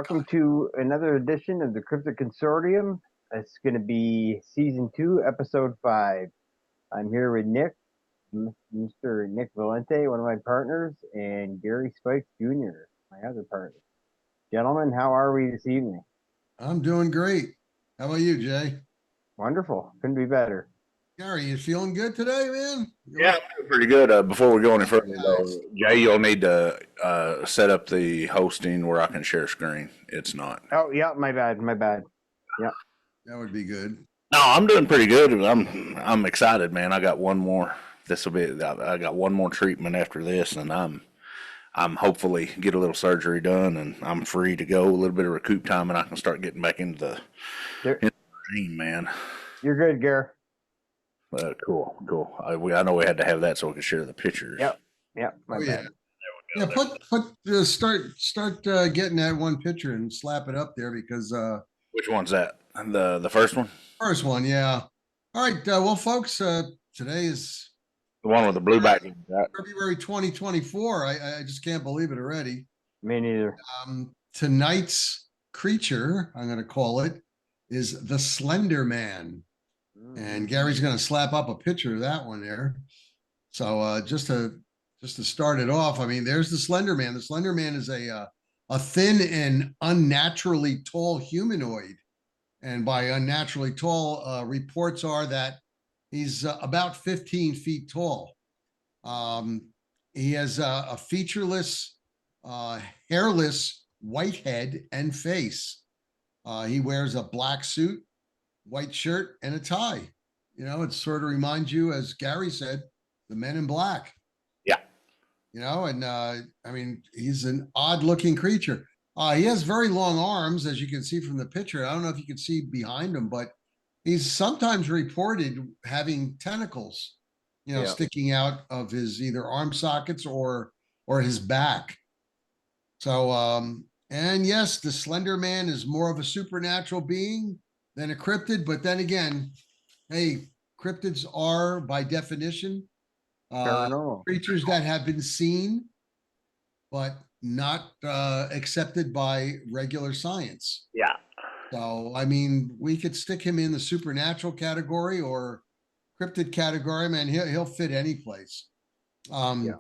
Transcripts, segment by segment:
Welcome to another edition of the Cryptid Consortium. It's going to be season 2, episode 5. I'm here with Nick, Mr. Nick Valente, one of my partners, and Gary Spikes Jr., my other partner. Gentlemen, how are we this evening? I'm doing great. How about you, Jay? Wonderful. Couldn't be better. Gary, you feeling good today, man? Yeah, I'm doing pretty good. Before we go any further, though, Jay, you'll need to set up the hosting where I can share screen. It's not. Oh, yeah, my bad. Yeah. That would be good. No, I'm doing pretty good. I'm excited, man. I got one more. I got one more treatment after this, and I'm hopefully get a little surgery done, and I'm free to go. A little bit of recoup time, and I can start getting back into the dream, man. You're good, Gary. Cool. I know we had to have that so we could share the pictures. Yep. My bad. Yeah. Start getting that one picture and slap it up there because. Which one's that? The first one. First one, yeah. All right. Well, folks, today is the one with the blue background. February 2024. I just can't believe it already. Me neither. Tonight's creature, I'm going to call it, is the Slenderman. And Gary's going to slap up a picture of that one there. So just to start it off, I mean, there's the Slenderman. The Slenderman is a thin and unnaturally tall humanoid. And by unnaturally tall, reports are that he's about 15 feet tall. He has a featureless, hairless white head and face. He wears a black suit, white shirt, and a tie. You know, it sort of reminds you, as Gary said, the Men in Black. Yeah. You know, and I mean, he's an odd-looking creature. He has very long arms, as you can see from the picture. I don't know if you can see behind him, but he's sometimes reported having tentacles, sticking out of his either arm sockets or his back. So, and yes, the Slender Man is more of a supernatural being than a cryptid, but then again, hey, cryptids are by definition creatures that have been seen, but not accepted by regular science. Yeah. So, I mean, we could stick him in the supernatural category or cryptid category, man. He'll fit any place. The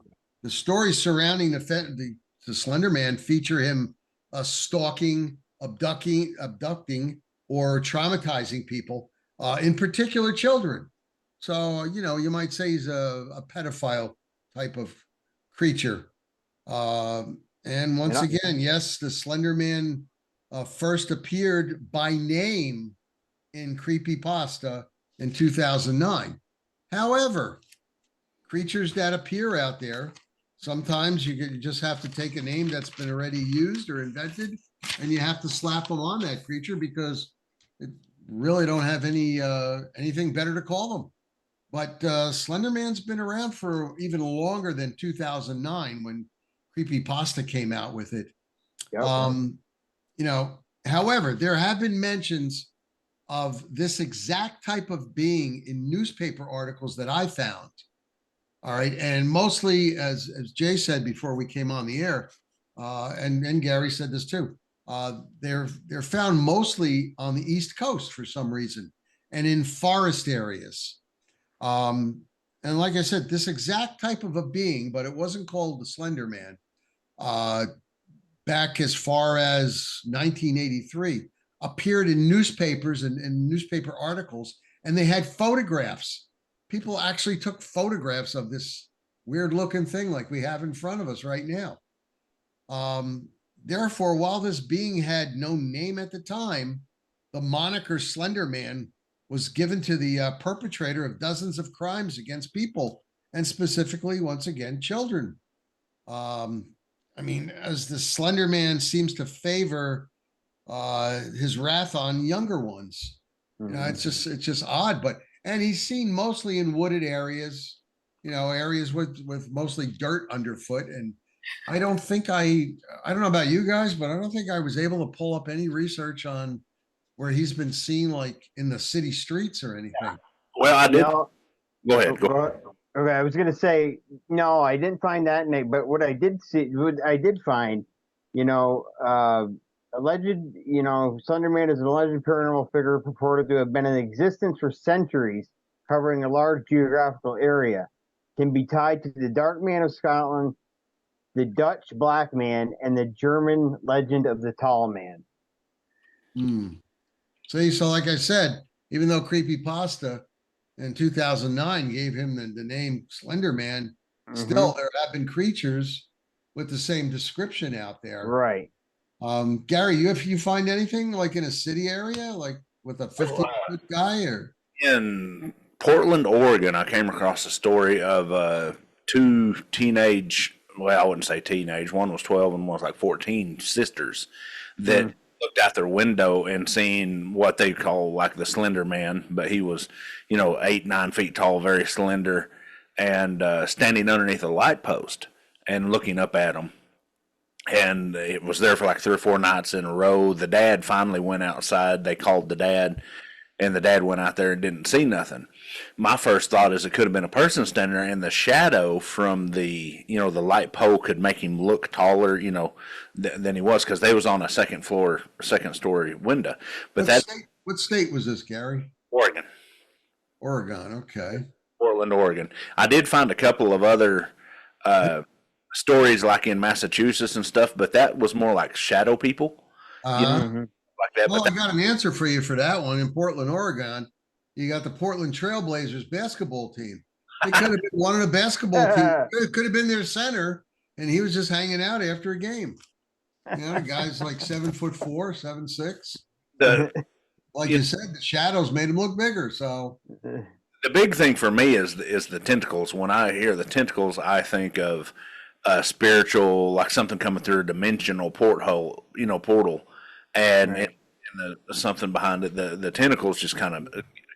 stories surrounding the Slender Man feature him stalking, abducting, or traumatizing people, in particular children. So, you might say he's a pedophile type of creature. And once again, yes, the Slender Man first appeared by name in Creepypasta in 2009. However, creatures that appear out there, sometimes you just have to take a name that's been already used or invented, and you have to slap them on that creature because it really don't have anything better to call them. But Slenderman's been around for even longer than 2009 when Creepypasta came out with it. Yep. However, there have been mentions of this exact type of being in newspaper articles that I found. All right. And mostly, as Jay said before we came on the air, and Gary said this too, they're found mostly on the East Coast for some reason and in forest areas. And like I said, this exact type of a being, but it wasn't called the Slender Man, back as far as 1983, appeared in newspapers and newspaper articles, and they had photographs. People actually took photographs of this weird looking thing like we have in front of us right now. Therefore, while this being had no name at the time, the moniker Slender Man was given to the perpetrator of dozens of crimes against people, and specifically, once again, children. I mean, as the Slender Man seems to favor his wrath on younger ones. It's just odd, and he's seen mostly in wooded areas, areas with mostly dirt underfoot. And I don't know about you guys, but I don't think I was able to pull up any research on where he's been seen like in the city streets or anything. Yeah. Well, I did. No. Go ahead. Okay, I was going to say, no, I didn't find that, but what I did find, alleged, Slenderman is an alleged paranormal figure purported to have been in existence for centuries, covering a large geographical area. Can be tied to the Dark Man of Scotland, the Dutch Black Man, and the German legend of the Tall Man. See, so like I said, even though Creepypasta in 2009 gave him the name Slender Man, still there have been creatures with the same description out there. Right. Gary, if you find anything like in a city area, like with a 50-foot guy, or in Portland, Oregon, I came across a story of two teenage, well, I wouldn't say teenage, one was 12 and one was like 14 sisters that looked out their window and seen what they call like the Slender Man, but he was, 8-9 feet tall, very slender, and standing underneath a light post and looking up at them. And it was there for like 3 or 4 nights in a row. The dad finally went outside. They called the dad, and the dad went out there and didn't see nothing. My first thought is it could have been a person standing there, and the shadow from the light pole could make him look taller, than he was, because they was on a second story window. But what state was this, Gary? Oregon. Oregon, okay. Portland, Oregon. I did find a couple of other stories like in Massachusetts and stuff, but that was more like shadow people. Like that. Well, I got an answer for you for that one. In Portland, Oregon, you got the Portland Trailblazers basketball team. It could have been one of the basketball team. It could have been their center, and he was just hanging out after a game. The guy's like 7'4", 7'6". Like you said, the shadows made him look bigger. So the big thing for me is the tentacles. When I hear the tentacles, I think of spiritual, like something coming through a dimensional portal, and something behind it. The tentacles just kind of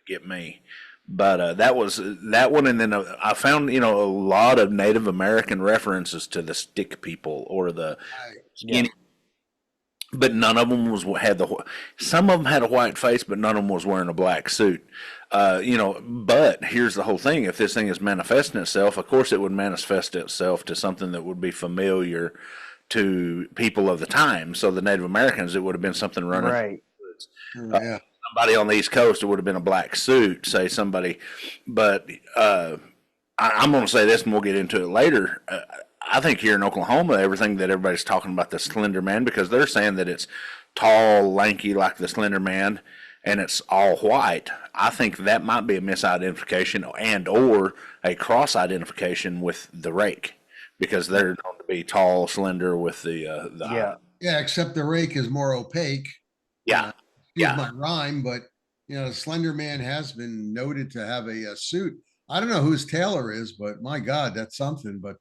get me. But that was that one, and then I found a lot of Native American references to the stick people or the skinny. But none of them had some of them had a white face, but none of them was wearing a black suit. But here's the whole thing. If this thing is manifesting itself, of course it would manifest itself to something that would be familiar to people of the time. So the Native Americans, it would have been something running. Right. Somebody on the East Coast, it would have been a black suit, say somebody. But I'm going to say this, and we'll get into it later. I think here in Oklahoma, everything that everybody's talking about the Slender Man, because they're saying that it's tall, lanky like the Slender Man, and it's all white. I think that might be a misidentification and or a cross-identification with the rake, because they're known to be tall, slender with the eye. Yeah, except the rake is more opaque. Excuse my rhyme, but Slender Man has been noted to have a suit. I don't know whose tailor is, but my God, that's something. But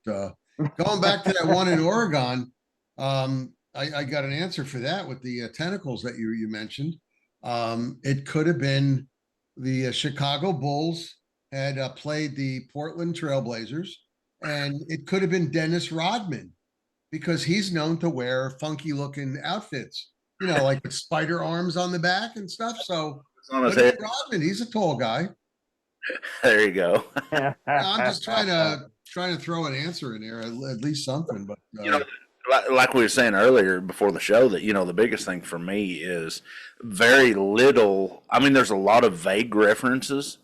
going back to that one in Oregon, I got an answer for that with the tentacles that you mentioned. It could have been the Chicago Bulls had played the Portland Trailblazers, and it could have been Dennis Rodman, because he's known to wear funky looking outfits, like with spider arms on the back and stuff. So Rodman, he's a tall guy. There you go. I'm just trying to throw an answer in there, at least something. But like we were saying earlier before the show, that the biggest thing for me is very little. I mean, there's a lot of vague references,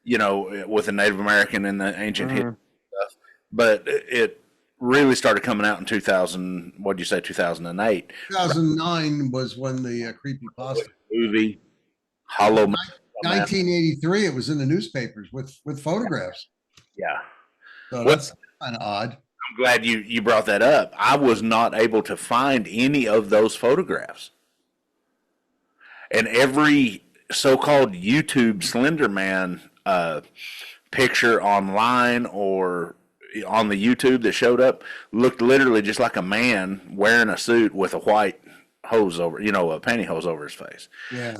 with the Native American and the ancient history stuff, but it really started coming out in 2000. What did you say? 2008. 2009 was when the Creepypasta movie Hollow. 1983. It was in the newspapers with photographs. Yeah. So that's kind of odd. I'm glad you brought that up. I was not able to find any of those photographs. And every so-called YouTube Slenderman picture online or on the YouTube that showed up looked literally just like a man wearing a suit with a white hose over, a pantyhose over his face. Yeah.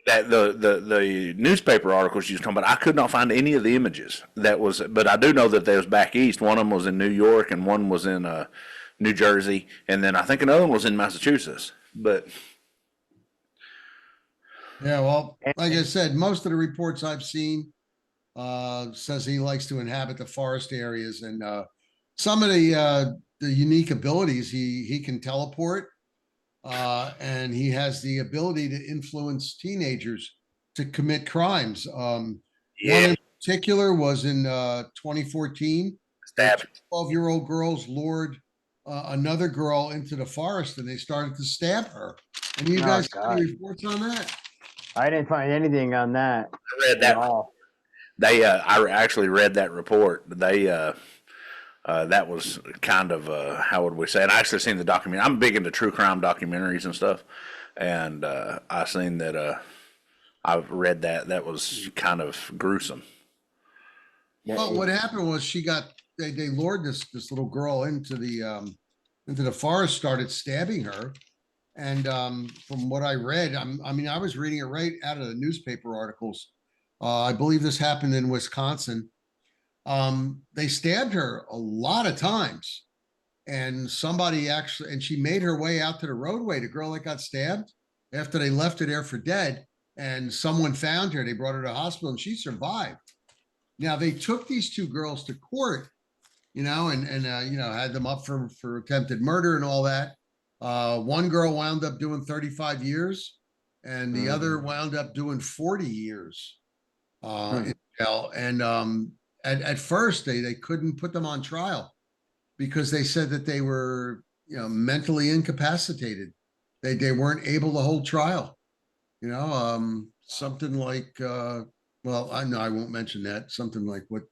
That the newspaper articles you was talking about, I could not find any of the images. But I do know that they was back east. One of them was in New York, and one was in New Jersey, and then I think another one was in Massachusetts. But yeah, well, like I said, most of the reports I've seen says he likes to inhabit the forest areas, and some of the unique abilities he can teleport. and he has the ability to influence teenagers to commit crimes. One in particular was in 2014. Stab. 12-year-old girls lured another girl into the forest, and they started to stab her. And you guys have any reports on that? I didn't find anything on that. I read that. I actually read that report. That was kind of how would we say? And I actually seen the documentary. I'm big into true crime documentaries and stuff, and I seen that. I've read that. That was kind of gruesome. Well, what happened was they lured this little girl into the forest, started stabbing her. And from what I read, I was reading it right out of the newspaper articles. I believe this happened in Wisconsin. They stabbed her a lot of times, and she made her way out to the roadway, the girl that got stabbed, after they left her there for dead, and someone found her. They brought her to the hospital, and she survived. Now, they took these two girls to court, and had them up for attempted murder and all that. One girl wound up doing 35 years, and the other wound up doing 40 years in jail. And at first, they couldn't put them on trial because they said that they were, mentally incapacitated. They weren't able to hold trial. Something like, I know I won't mention that. Something like what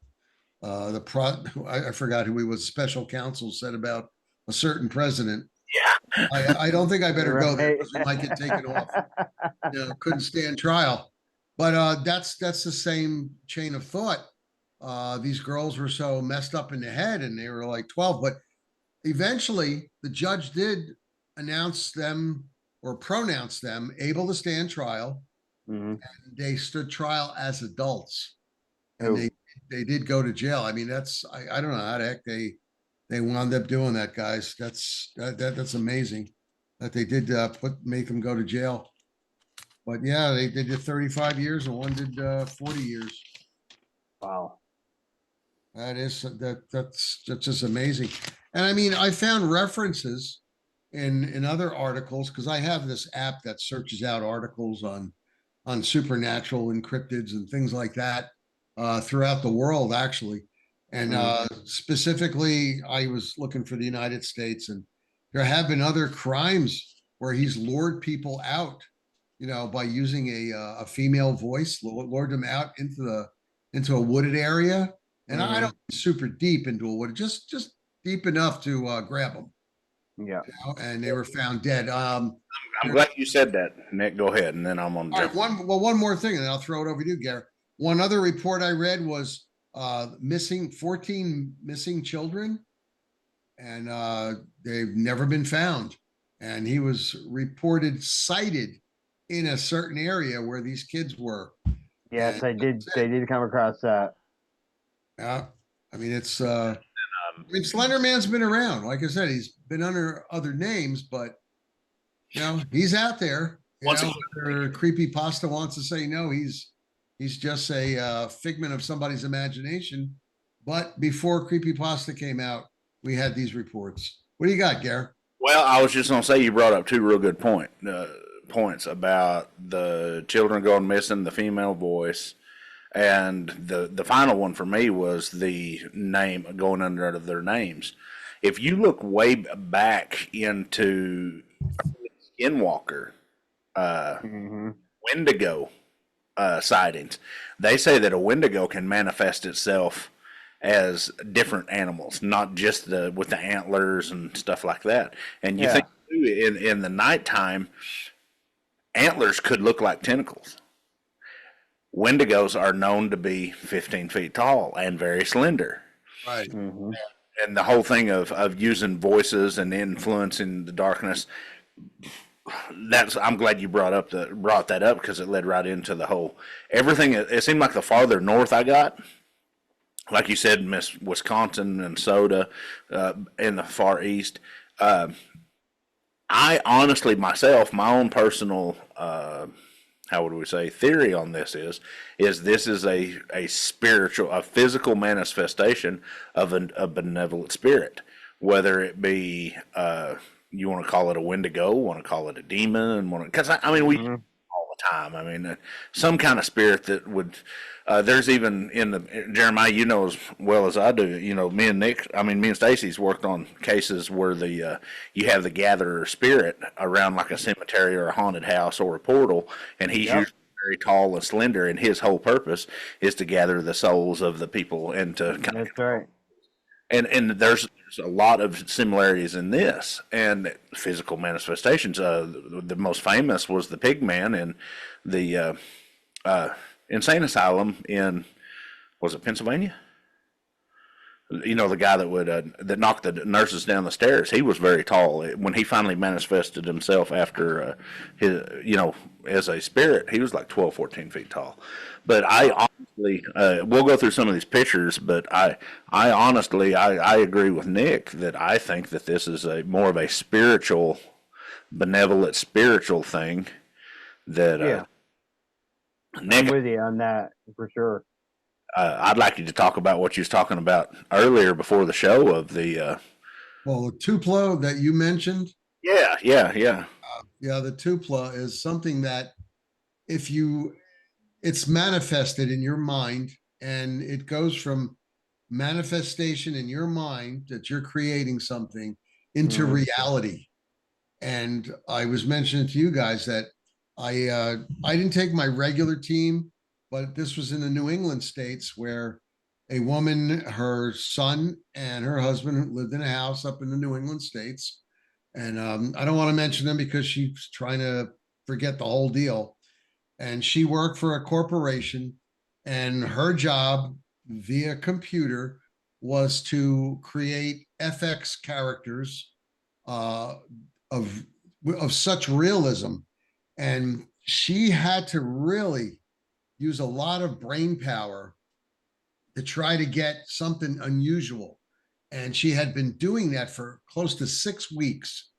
I forgot who he was. Special counsel said about a certain president. Yeah, I don't think I better go there because we might get taken off. Couldn't stand trial. But that's the same chain of thought. These girls were so messed up in the head, and they were like 12. But eventually, the judge did announce them or pronounce them able to stand trial. And they stood trial as adults, and they did go to jail. I mean, I don't know how the heck they wound up doing that, guys. That's amazing that they did make them go to jail. But yeah, they did 35 years and one did 40 years. Wow. That's just amazing. And I mean, I found references in other articles because I have this app that searches out articles on supernatural and cryptids and things like that throughout the world, actually. And specifically, I was looking for the United States, and there have been other crimes where he's lured people out, by using a female voice, lured them out into a wooded area. And I don't super deep into a wood, just deep enough to grab them. Yeah. And they were found dead. I'm glad you said that, Nick. Go ahead, and then I'm on. All right, one more thing, and then I'll throw it over to you, Gary. One other report I read was 14 missing children, and they've never been found. And he was reported sighted in a certain area where these kids were. Yes, I did. They did come across that. Yeah, I mean Slenderman's been around. Like I said, he's been under other names, but he's out there. Creepypasta wants to say no, he's just a figment of somebody's imagination. But before Creepypasta came out, we had these reports. What do you got, Gary? Well, I was just going to say you brought up two real good points about the children going missing, the female voice, and the final one for me was the name going under their names. If you look way back into Skinwalker, Wendigo sightings, they say that a Wendigo can manifest itself as different animals, not just with the antlers and stuff like that. And you think in the nighttime, antlers could look like tentacles. Wendigos are known to be 15 feet tall and very slender. Right. And the whole thing of using voices and influencing the darkness, I'm glad you brought that up because it led right into the whole everything. It seemed like the farther north I got, like you said, Miss Wisconsin, Minnesota, in the far east. I honestly myself, my own personal how would we say theory on this is this is a spiritual, a physical manifestation of a benevolent spirit, whether it be you want to call it a Wendigo, want to call it a demon, because I mean we Mm-hmm. all the time. I mean, some kind of spirit that would. There's even in the Jeremiah, you know as well as I do. You know, me and Stacy's worked on cases where the you have the gatherer spirit around like a cemetery or a haunted house or a portal, and he's Yep. usually very tall and slender, and his whole purpose is to gather the souls of the people and to kind of. That's right. And there's a lot of similarities in this and physical manifestations. The most famous was the pig man in the insane asylum in, was it Pennsylvania? You know, the guy that would that knocked the nurses down the stairs. He was very tall. When he finally manifested himself after his, you know, as a spirit, he was like 12, 14 feet tall. But I honestly, we'll go through some of these pictures, but I honestly, I agree with Nick that I think that this is a more of a spiritual, benevolent spiritual thing that Yeah. I'm Nick, with you on that for sure. I'd like you to talk about what you was talking about earlier before the show of the. Well, the Tupelo that you mentioned, Yeah. yeah, the Tupelo is something that it's manifested in your mind, and it goes from manifestation in your mind that you're creating something into Mhm. reality. And I was mentioning to you guys that I didn't take my regular team, but this was in the New England states where a woman, her son, and her husband lived in a house up in the New England states. And I don't want to mention them because she's trying to forget the whole deal. And she worked for a corporation, and her job via computer was to create FX characters uh, of such realism, and she had to really use a lot of brain power to try to get something unusual. And she had been doing that for close to 6 weeks.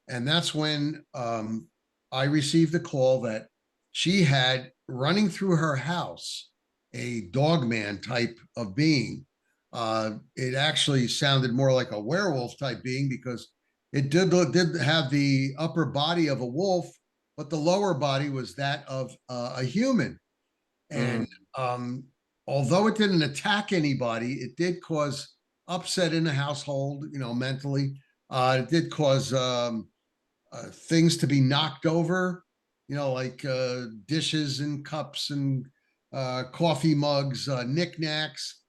And that's when I received a call that she had running through her house a dogman type of being. It actually sounded more like a werewolf type being because it did have the upper body of a wolf, but the lower body was that of a human. And although it didn't attack anybody, it did cause upset in the household, you know, mentally. It did cause things to be knocked over, you know, like dishes and cups and coffee mugs, knickknacks,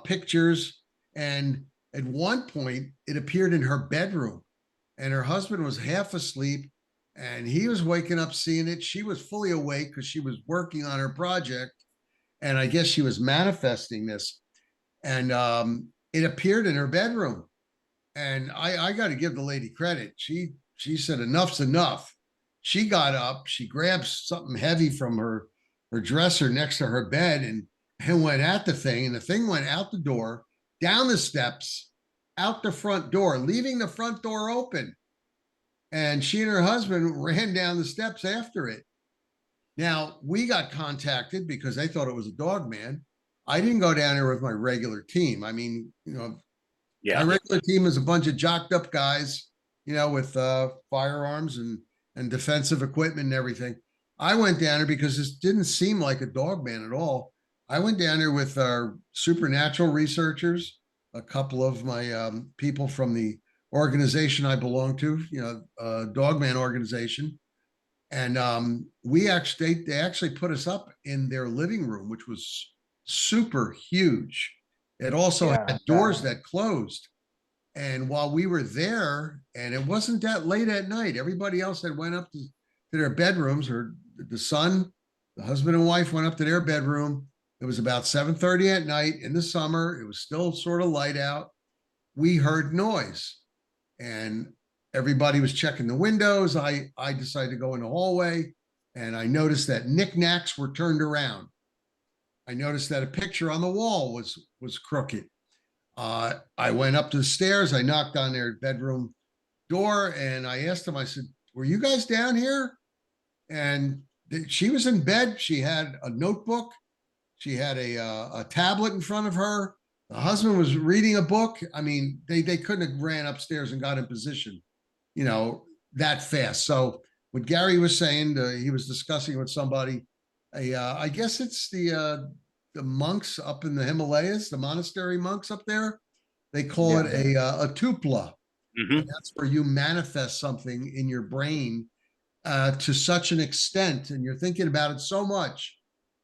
pictures. And at one point, it appeared in her bedroom, and her husband was half asleep, and he was waking up seeing it. She was fully awake because she was working on her project, and I guess she was manifesting this. And it appeared in her bedroom, and I got to give the lady credit. She said enough's enough. She got up, she grabbed something heavy from her dresser next to her bed, and went at the thing, and the thing went out the door, down the steps, out the front door, leaving the front door open. And she and her husband ran down the steps after it. Now, we got contacted because they thought it was a dog man. I didn't go down there with my regular team. I mean, you know, my regular team is a bunch of jocked up guys, you know, with firearms and defensive equipment and everything. I went down there because this didn't seem like a dog man at all. I went down there with our supernatural researchers, a couple of my people from the organization I belong to, you know, Dogman organization. And they actually put us up in their living room, which was super huge. It also had doors that closed. And while we were there, and it wasn't that late at night, everybody else had went up to their bedrooms, or the son, the husband and wife went up to their bedroom. It was about 7:30 at night in the summer. It was still sort of light out. We heard noise, and everybody was checking the windows. I decided to go in the hallway, and I noticed that knickknacks were turned around. I noticed that a picture on the wall was crooked. I went up to the stairs. I knocked on their bedroom door, and I asked them, I said, "Were you guys down here?" And she was in bed. She had a notebook. She had a tablet in front of her. The husband was reading a book. I mean, they couldn't have ran upstairs and got in position that fast. So what Gary was saying, he was discussing with somebody, I guess it's the monks up in the Himalayas, the monastery monks up there. They call it a tupla. Mm-hmm. And that's where you manifest something in your brain to such an extent, and you're thinking about it so much,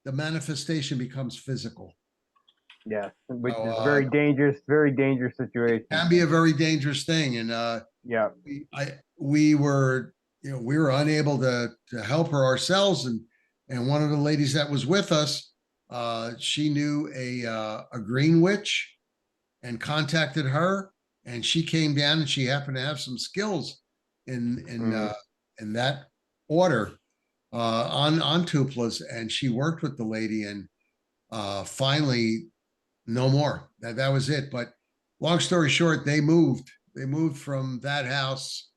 the manifestation becomes physical. Yeah, which is very dangerous situation. Can be a very dangerous thing. And we were unable to help her ourselves. And one of the ladies that was with us, she knew a green witch and contacted her, and she came down and she happened to have some skills in that order on tuplas, and she worked with the lady, and finally no more. That was it. But long story short, they moved from that house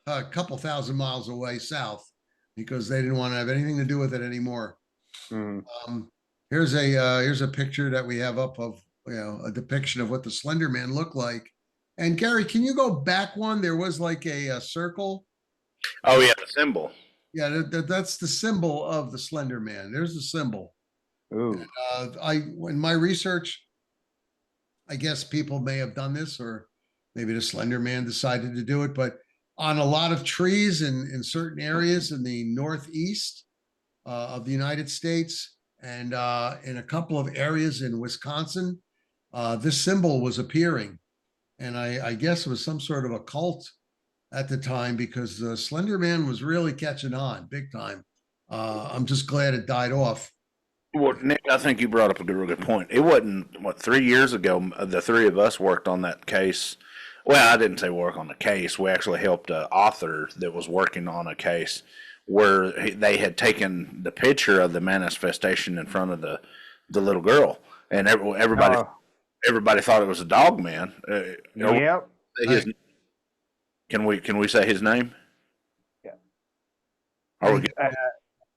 a couple thousand miles away south because they didn't want to have anything to do with it anymore. Here's a picture that we have up of a depiction of what the Slenderman looked like. And Gary, can you go back one? There was like a circle. Oh yeah, the symbol. Yeah, that's the symbol of the Slenderman. There's the symbol. Ooh. And, in my research, I guess people may have done this, or maybe the Slenderman decided to do it, but on a lot of trees in certain areas in the northeast of the United States, and in a couple of areas in Wisconsin, this symbol was appearing. And I guess it was some sort of a cult at the time, because the Slenderman was really catching on big time. I'm just glad it died off. Well, Nick, I think you brought up a real good point. It wasn't, 3 years ago, the three of us worked on that case. Well, I didn't say work on the case. We actually helped an author that was working on a case where they had taken the picture of the manifestation in front of the little girl, and everybody thought it was a dog man. Yep. Can we say his name? Yeah. Are we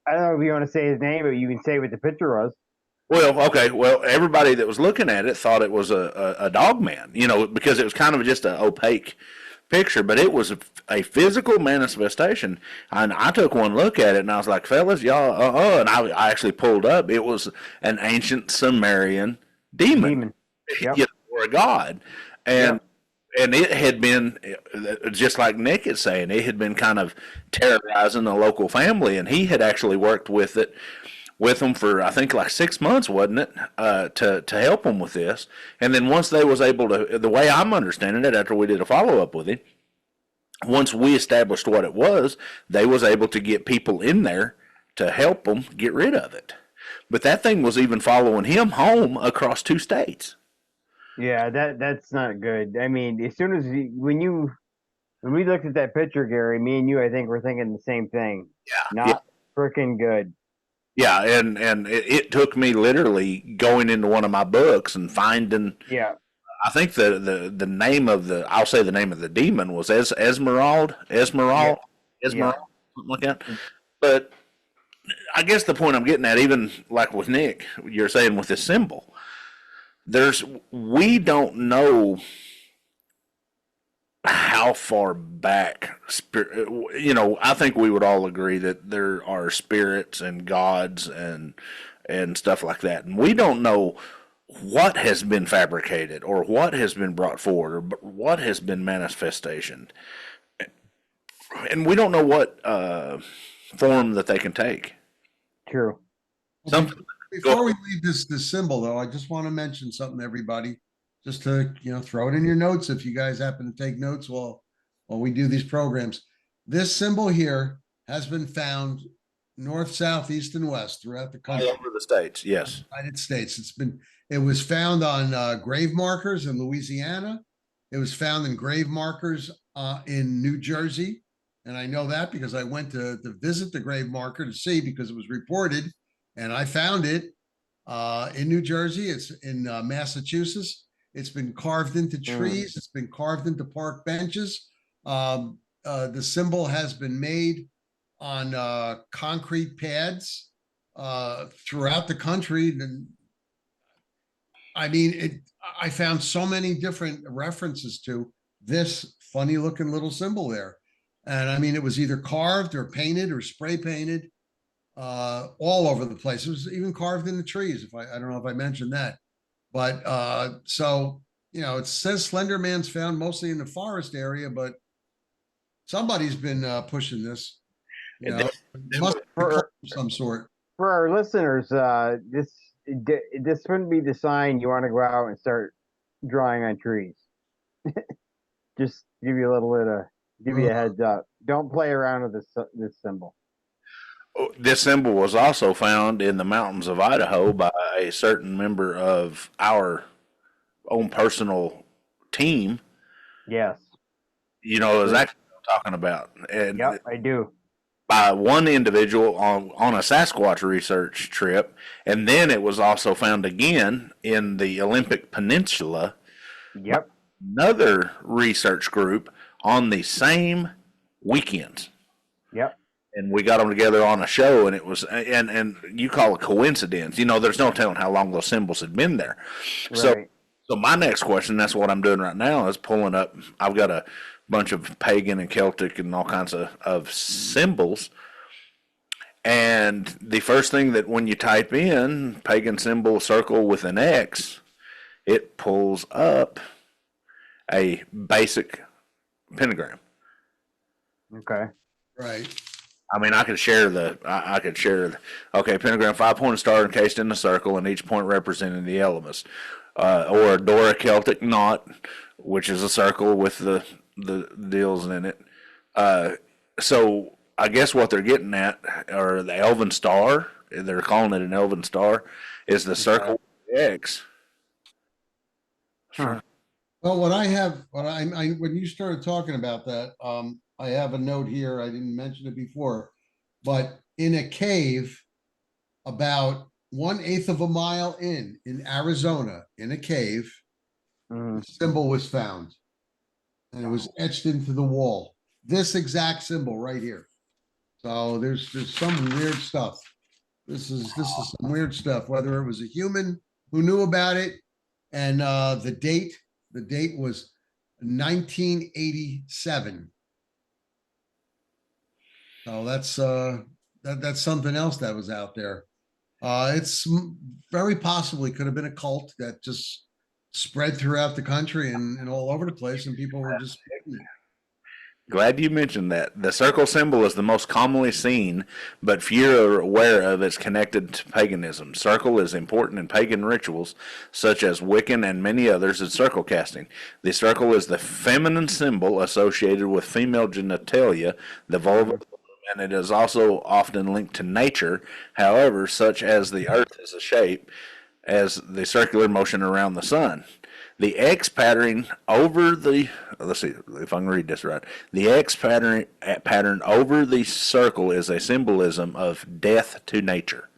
I don't know if you want to say his name, but you can say what the picture was. Well, okay. Well, everybody that was looking at it thought it was a dog man, because it was kind of just an opaque picture, but it was a physical manifestation. And I took one look at it, and I was like, fellas, y'all, and I actually pulled up. It was an ancient Sumerian demon. Yep. Or a god. And it had been, just like Nick is saying, it had been kind of terrorizing the local family, and he had actually worked with them for, I think, like 6 months, wasn't it, to help them with this. And then once they was able to, the way I'm understanding it, after we did a follow-up with him, once we established what it was, they was able to get people in there to help them get rid of it. But that thing was even following him home across 2 states. Yeah, that's not good. I mean, as soon as when we looked at that picture, Gary, me and you, I think we're thinking the same thing. Yeah, not freaking good. Yeah, and it took me literally going into one of my books and finding. Yeah, I think the name of I'll say the name of the demon was Esmeralda, something like that. But I guess the point I'm getting at, even like with Nick, you're saying with this symbol. We don't know how far back, I think we would all agree that there are spirits and gods and stuff like that. And we don't know what has been fabricated or what has been brought forward or what has been manifestation. And we don't know what form that they can take. True. Before we leave this symbol, though, I just want to mention something to everybody, just to throw it in your notes if you guys happen to take notes while we do these programs. This symbol here has been found north, south, east, and west throughout the country. All over the states, yes. United States. It was found on grave markers in Louisiana. It was found in grave markers in New Jersey, and I know that because I went to visit the grave marker to see, because it was reported. And I found it in New Jersey. It's in Massachusetts. It's been carved into trees. It's been carved into park benches. The symbol has been made on concrete pads throughout the country. And I mean, I found so many different references to this funny looking little symbol there. And I mean, it was either carved or painted or spray painted, all over the place. It was even carved in the trees. I don't know if I mentioned that, but so it says Slender Man's found mostly in the forest area, but somebody's been pushing this. Must be a cult of some sort. For our listeners, this wouldn't be the sign you want to go out and start drawing on trees. Just give you a heads up. Don't play around with this symbol. This symbol was also found in the mountains of Idaho by a certain member of our own personal team. Yes. Exactly what I'm talking about. And yep, I do. By one individual on a Sasquatch research trip, and then it was also found again in the Olympic Peninsula. Yep. Another research group on the same weekends. Yep. And we got them together on a show, and it was, and you call it coincidence. There's no telling how long those symbols had been there. Right. So my next question, that's what I'm doing right now, is pulling up. I've got a bunch of pagan and Celtic and all kinds of symbols. And the first thing that when you type in pagan symbol circle with an X, it pulls up a basic pentagram. Okay. Right. I mean, I could share okay, pentagram, 5-pointed star encased in a circle, and each point representing the elements. Or a Dora Celtic knot, which is a circle with the deals in it. So I guess what they're getting at, or the Elven Star, they're calling it an Elven Star, is the circle with the X. Huh. Well, when you started talking about that, I have a note here. I didn't mention it before, but in a cave about 1/8 of a mile in Arizona, in a cave, the symbol was found, and it was etched into the wall. This exact symbol right here. So there's some weird stuff. This is some weird stuff. Whether it was a human who knew about it, and the date was 1987. So that's something else that was out there. It's very possibly could have been a cult that just spread throughout the country and all over the place, and people were just. Glad you mentioned that. The circle symbol is the most commonly seen, but few are aware of its connected to paganism. Circle is important in pagan rituals, such as Wiccan and many others in circle casting. The circle is the feminine symbol associated with female genitalia, the vulva, and it is also often linked to nature. However, such as the earth is a shape, as the circular motion around the sun. The X pattern over the, let's see if I can read this right. The X pattern over the circle is a symbolism of death to nature.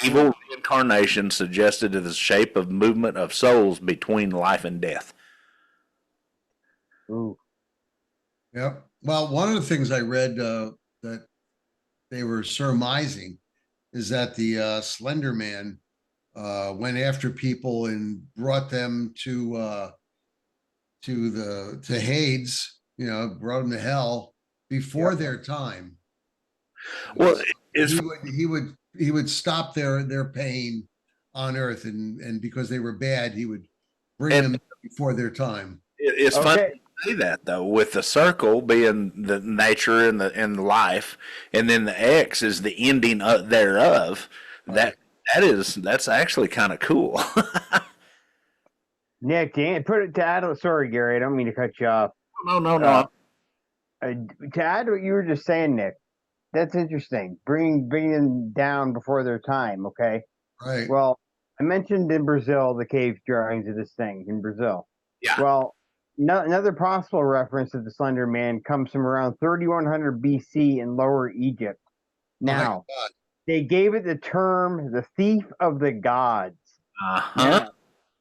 Evil reincarnation suggested as a shape of movement of souls between life and death. Ooh. Yep. Well, one of the things I read that they were surmising is that the Slender Man went after people and brought them to Hades, brought them to hell before their time. Well, he would stop their pain on Earth, and because they were bad, he would bring them before their time. It's funny to say that though, with the circle being the nature and the life, and then the X is the ending thereof. Right. That's actually kind of cool. Nick, sorry, Gary, I don't mean to cut you off. No. To add what you were just saying, Nick, that's interesting. Bringing them down before their time, okay? Right. Well, I mentioned in Brazil the cave drawings of this thing in Brazil. Yeah. Well, another possible reference to the Slender Man comes from around 3100 BC in Lower Egypt. Now, they gave it the term the thief of the gods. Now,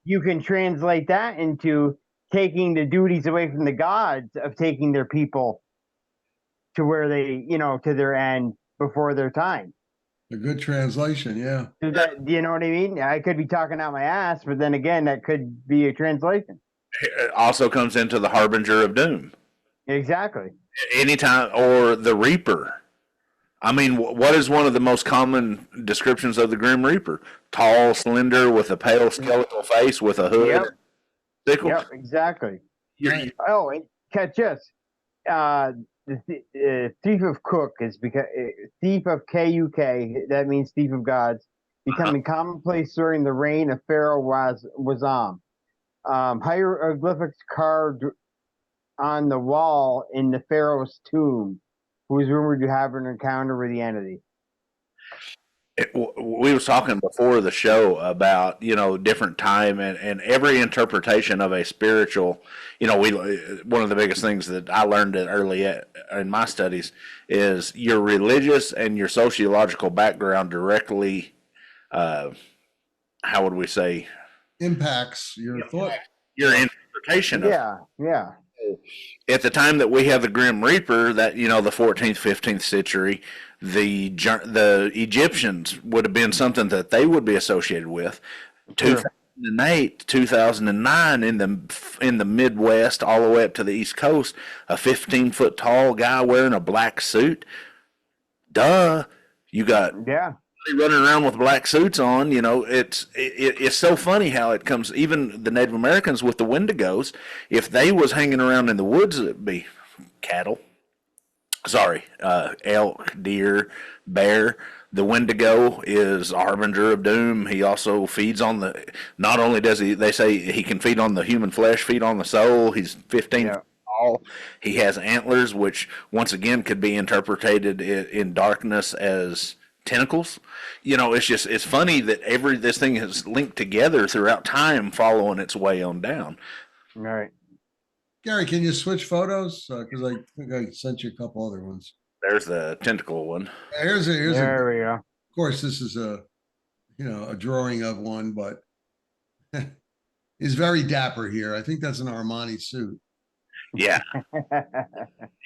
you can translate that into taking the duties away from the gods of taking their people to where they, to their end before their time. A good translation, yeah. You know what I mean? I could be talking out my ass, but then again, that could be a translation. It also comes into the harbinger of doom. Exactly. Anytime, or the Reaper. I mean, what is one of the most common descriptions of the Grim Reaper? Tall, slender, with a pale skeletal face, with a hood, Yep. and sickle. Yep. Exactly. Right. Oh, and catch this. The thief of Cook is because thief of Kuk. That means thief of gods, becoming commonplace during the reign of Pharaoh Wazam. Hieroglyphics carved on the wall in the pharaoh's tomb, who is rumored to have an encounter with the entity. We was talking before the show about different time and every interpretation of a spiritual. We one of the biggest things that I learned early in my studies is your religious and your sociological background directly. How would we say? Impacts your thought. Your interpretation of it. Yeah. At the time that we have the Grim Reaper, that the 14th, 15th century, the Egyptians would have been something that they would be associated with. Sure. 2008, 2009, in the Midwest, all the way up to the East Coast, a 15-foot tall guy wearing a black suit. Duh, you got running around with black suits on. It's so funny how it comes. Even the Native Americans with the Wendigos, if they was hanging around in the woods, it'd be cattle. Sorry, elk, deer, bear. The Wendigo is a harbinger of doom. He also feeds on the. Not only does they say he can feed on the human flesh, feed on the soul. He's 15 feet tall. He has antlers, which once again could be interpreted in darkness as tentacles. It's funny that this thing is linked together throughout time, following its way on down. Right. Gary, can you switch photos? Because I think I sent you a couple other ones. There's the tentacle one. Here's There we go. Of course, this is a drawing of one, but he's very dapper here. I think that's an Armani suit. Yeah.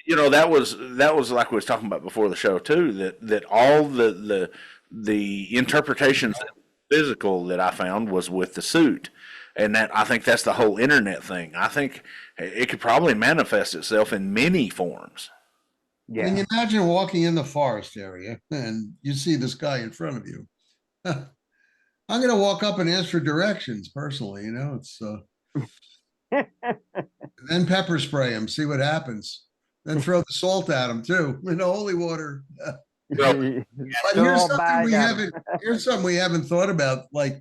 That was like we was talking about before the show too, that all the interpretations physical that I found was with the suit. And that, I think that's the whole internet thing. I think it could probably manifest itself in many forms. Yeah. Can you imagine walking in the forest area and you see this guy in front of you? I'm going to walk up and ask for directions personally. It's then pepper spray him, see what happens. Then throw the salt at him too in the holy water. But here's something we haven't thought about. Like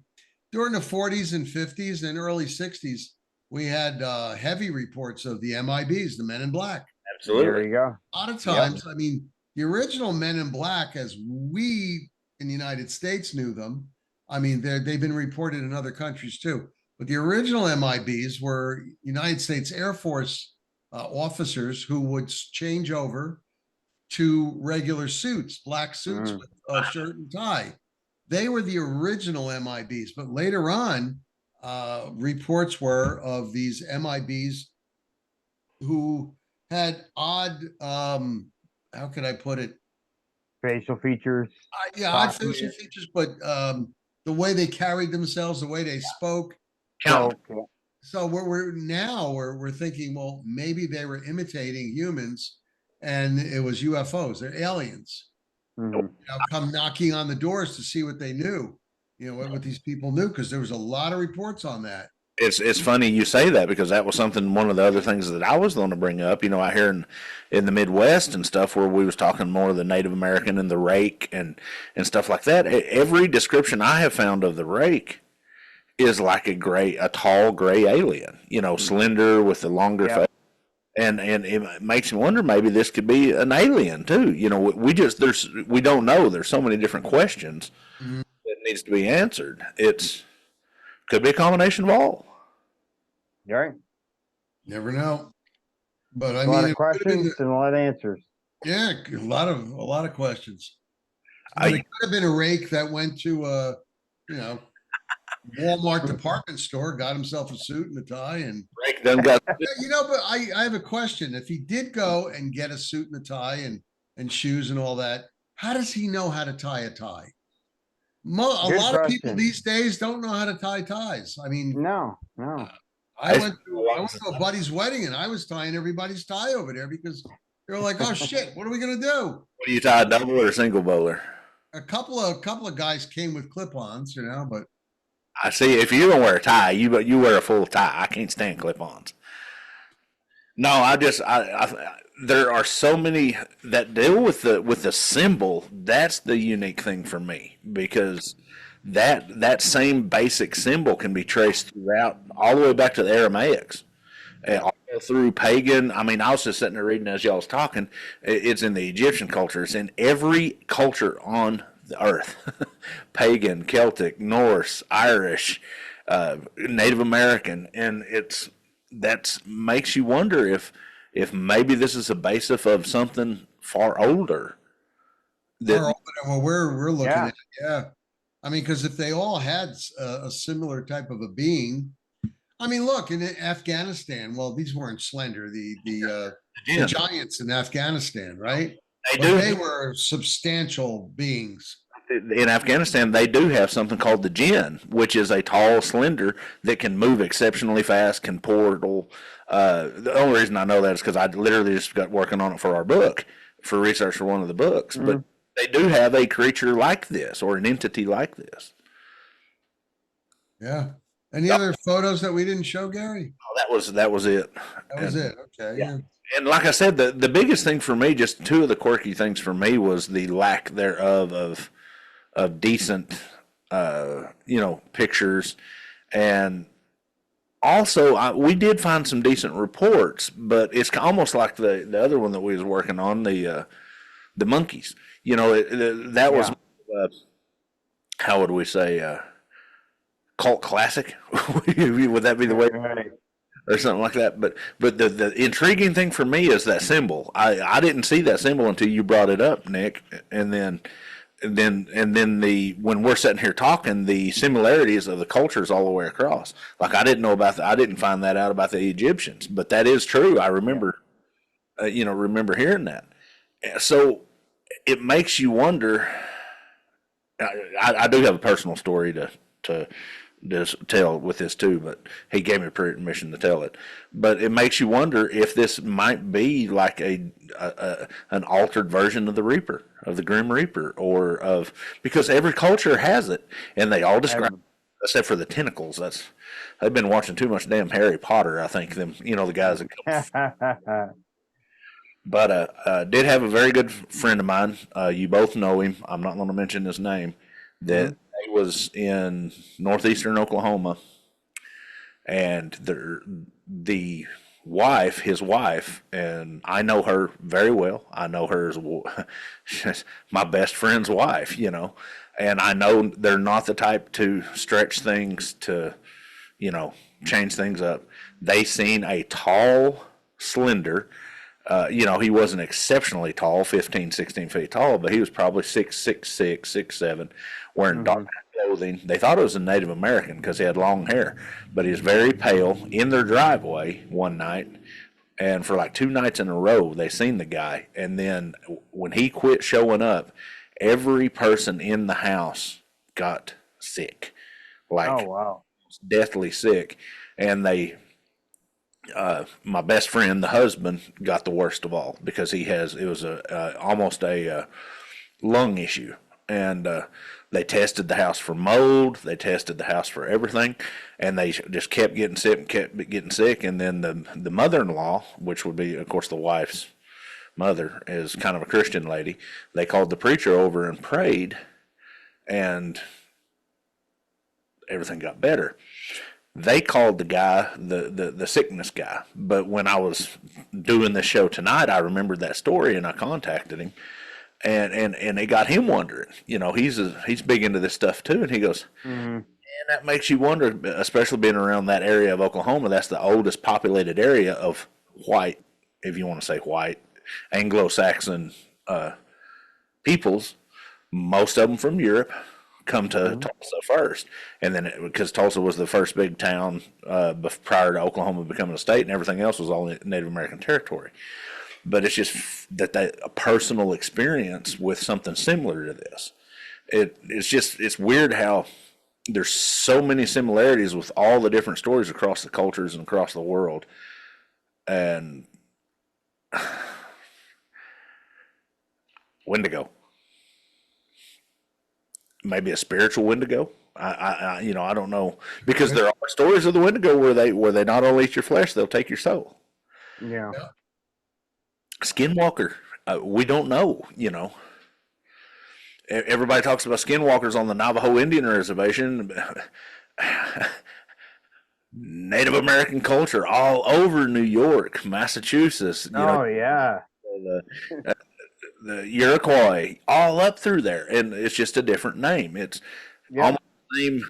during the 40s and 50s and early 60s, we had heavy reports of the MIBs, the Men in Black. Absolutely. There you go. A lot of times, I mean, the original Men in Black, as we in the United States knew them, I mean, they've been reported in other countries too. But the original MIBs were United States Air Force officers who would change over to regular suits, black suits with a shirt and tie. They were the original MIBs. But later on, reports were of these MIBs who had odd, how could I put it? Facial features. Odd facial features, but the way they carried themselves, the way they spoke. So we're thinking, well, maybe they were imitating humans, and it was UFOs. They're aliens. Come knocking on the doors to see what they knew. What these people knew, because there was a lot of reports on that. It's funny you say that, because that was one of the other things that I was going to bring up. Out here in the Midwest and stuff, where we was talking more of the Native American and the rake and stuff like that. Every description I have found of the rake is like a tall gray alien. Slender with the longer face, and it makes me wonder, maybe this could be an alien too. We don't know. There's so many different questions that needs to be answered. Could be a combination of all. Right. Never know. But I mean, a lot of questions and a lot of answers. Yeah, a lot of questions. But it could have been a rake that went to Walmart department store, got himself a suit and a tie, and rake them got. But I have a question. If he did go and get a suit and a tie and shoes and all that, how does he know how to tie a tie? A lot of people these days don't know how to tie ties. I mean, no. I went to a buddy's wedding and I was tying everybody's tie over there because they were like, "Oh shit, what are we gonna do?" What do you tie, a double or a single bowler? A couple of guys came with clip-ons, but I see. If you don't wear a tie, you wear a full tie. I can't stand clip-ons. No, there are so many that deal with the symbol. That's the unique thing for me because that same basic symbol can be traced throughout all the way back to the Aramaics, all through pagan. I mean, I was just sitting there reading as y'all was talking. It's in the Egyptian culture. It's in every culture on the earth: pagan, Celtic, Norse, Irish, Native American, and that makes you wonder if maybe this is a basis of something far older. Far older than what we're looking at. Yeah, I mean, because if they all had a similar type of a being, I mean, look in Afghanistan. Well, these weren't slender. The giants in Afghanistan, right? They were substantial beings. In Afghanistan, they do have something called the jinn, which is a tall, slender that can move exceptionally fast, can portal. The only reason I know that is because I literally just got working on it for our book, for research for one of the books. Mm-hmm. But they do have a creature like this or an entity like this. Yeah. Any other photos that we didn't show, Gary? Oh, that was it. That was it. Okay. Yeah. And like I said, the biggest thing for me, just two of the quirky things for me, was the lack thereof of decent, pictures. And also, we did find some decent reports, but it's almost like the other one that we was working on, the monkeys. That was, how would we say, cult classic? Would that be the way? Right. Or something like that. But the intriguing thing for me is that symbol. I didn't see that symbol until you brought it up, Nick, and then when we're sitting here talking, the similarities of the cultures all the way across. Like I didn't find that out about the Egyptians, but that is true. I remember, remember hearing that. So it makes you wonder. I do have a personal story to tell with this too, but he gave me permission to tell it. But it makes you wonder if this might be like an altered version of the Reaper, of the Grim Reaper, because every culture has it, and they all describe it, except for the tentacles. They've been watching too much damn Harry Potter, I think. The guys that. But did have a very good friend of mine. You both know him. I'm not going to mention his name. That he was in northeastern Oklahoma, and the wife, his wife, and I know her very well. I know her as my best friend's wife, and I know they're not the type to stretch things to, change things up. They seen a tall, slender. He wasn't exceptionally tall, 15, 16 feet tall, but he was probably 6'6", 6'7", wearing dark clothing. They thought it was a Native American because he had long hair, but he was very pale in their driveway one night. And for like 2 nights in a row, they seen the guy. And then when he quit showing up, every person in the house got sick, deathly sick. And my best friend, the husband, got the worst of all because it was almost a lung issue, and they tested the house for mold, they tested the house for everything, and they just kept getting sick. And then the mother-in-law, which would be, of course, the wife's mother, is kind of a Christian lady. They called the preacher over and prayed, and everything got better. They called the guy the sickness guy, but when I was doing this show tonight, I remembered that story and I contacted him, and it got him wondering. He's big into this stuff too, and he goes, and that makes you wonder, especially being around that area of Oklahoma. That's the oldest populated area of white, if you want to say white, Anglo-Saxon peoples. Most of them from Europe. Come to Tulsa first, and then because Tulsa was the first big town prior to Oklahoma becoming a state, and everything else was all Native American territory. But it's just that a personal experience with something similar to this. It's weird how there's so many similarities with all the different stories across the cultures and across the world. And Wendigo, maybe a spiritual Wendigo. I don't know, because there are stories of the Wendigo where they not only eat your flesh, they'll take your soul. Yeah. Skinwalker, we don't know. Everybody talks about skinwalkers on the Navajo Indian Reservation. Native American culture all over New York, Massachusetts. Yeah. The Iroquois, all up through there, and it's just a different name. It's almost the same.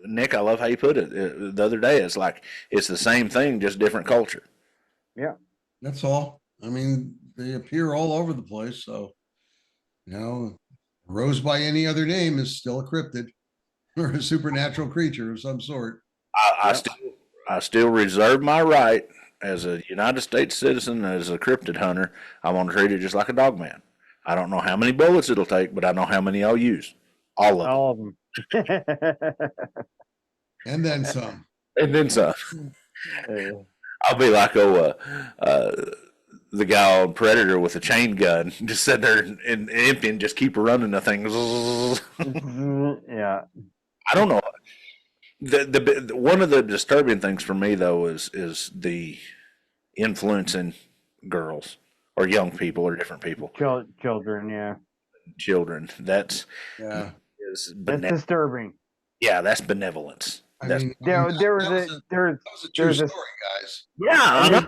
Nick, I love how you put it the other day. It's like it's the same thing, just different culture. Yeah, that's all. I mean, they appear all over the place. So, rose by any other name is still a cryptid or a supernatural creature of some sort. I still reserve my right as a United States citizen, as a cryptid hunter. I'm going to treat it just like a dog man. I don't know how many bullets it'll take, but I know how many I'll use. All of them. And then some. And then some. I'll be like, the guy on Predator with a chain gun, just sit there and empty and just keep running the thing. Yeah. I don't know. The one of the disturbing things for me though is the influencing girls or young people or different people. Children, yeah. Children. That's disturbing. Yeah, that's benevolence. There was a true story, guys. Yeah.